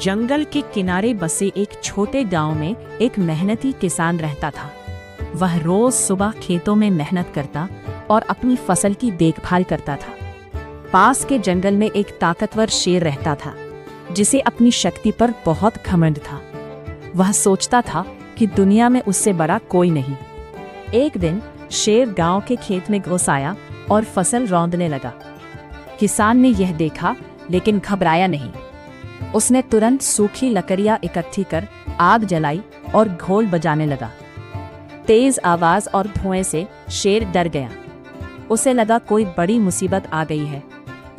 जंगल के किनारे बसे एक छोटे गांव में एक मेहनती किसान रहता था। वह रोज सुबह खेतों में मेहनत करता और अपनी फसल की देखभाल करता था। पास के जंगल में एक ताकतवर शेर रहता था, जिसे अपनी शक्ति पर बहुत घमंड था। वह सोचता था कि दुनिया में उससे बड़ा कोई नहीं। एक दिन शेर गांव के खेत में घुस आया और फसल रौंदने लगा। किसान ने यह देखा, लेकिन घबराया नहीं। उसने तुरंत सूखी लकड़ियां इकट्ठी कर आग जलाई और ढोल बजाने लगा। तेज आवाज और धुएं से शेर डर गया। उसे लगा कोई बड़ी मुसीबत आ गई है,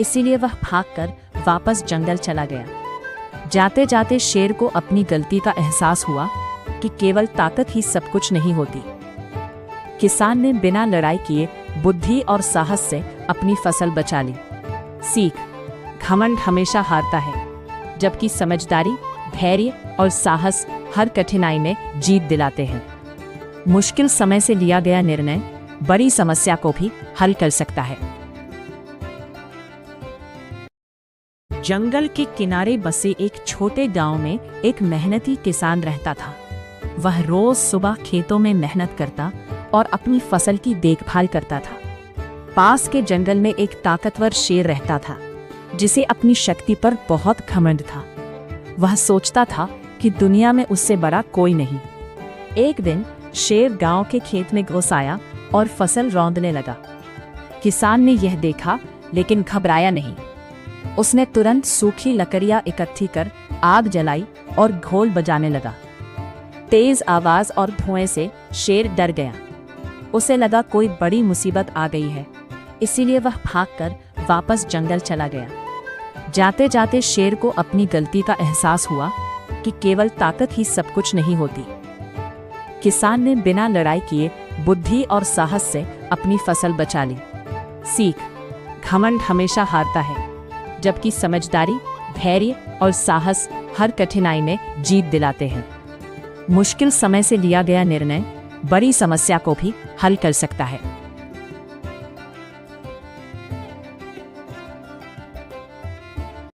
इसीलिए वह भागकर वापस जंगल चला गया। जाते जाते शेर को अपनी गलती का एहसास हुआ कि केवल ताकत ही सब कुछ नहीं होती। किसान ने बिना लड़ाई किए बुद्धि और साहस से अपनी फसल बचा ली। सीख: घमंड हमेशा हारता है, जबकि समझदारी, धैर्य और साहस हर कठिनाई में जीत दिलाते हैं। मुश्किल समय से लिया गया निर्णय बड़ी समस्या को भी हल कर सकता है। जंगल के किनारे बसे एक छोटे गांव में एक मेहनती किसान रहता था। वह रोज सुबह खेतों में मेहनत करता और अपनी फसल की देखभाल करता था। पास के जंगल में एक ताकतवर शेर रहता था, जिसे अपनी शक्ति पर बहुत घमंड था। वह सोचता था कि दुनिया में उससे बड़ा कोई नहीं। एक दिन शेर गांव के खेत में घुस आया और फसल रौंदने लगा। किसान ने यह देखा, लेकिन घबराया नहीं। उसने तुरंत सूखी लकड़ियां इकट्ठी कर आग जलाई और ढोल बजाने लगा। तेज आवाज और धुएं से शेर डर गया। उसे लगा कोई बड़ी मुसीबत आ गई है, इसीलिए वह भागकर वापस जंगल चला गया। जाते जाते शेर को अपनी गलती का एहसास हुआ कि केवल ताकत ही सब कुछ नहीं होती। किसान ने बिना लड़ाई किए बुद्धि और साहस से अपनी फसल बचा ली। सीख: घमंड हमेशा हारता है, जबकि समझदारी, धैर्य और साहस हर कठिनाई में जीत दिलाते हैं। मुश्किल समय से लिया गया निर्णय बड़ी समस्या को भी हल कर सकता है।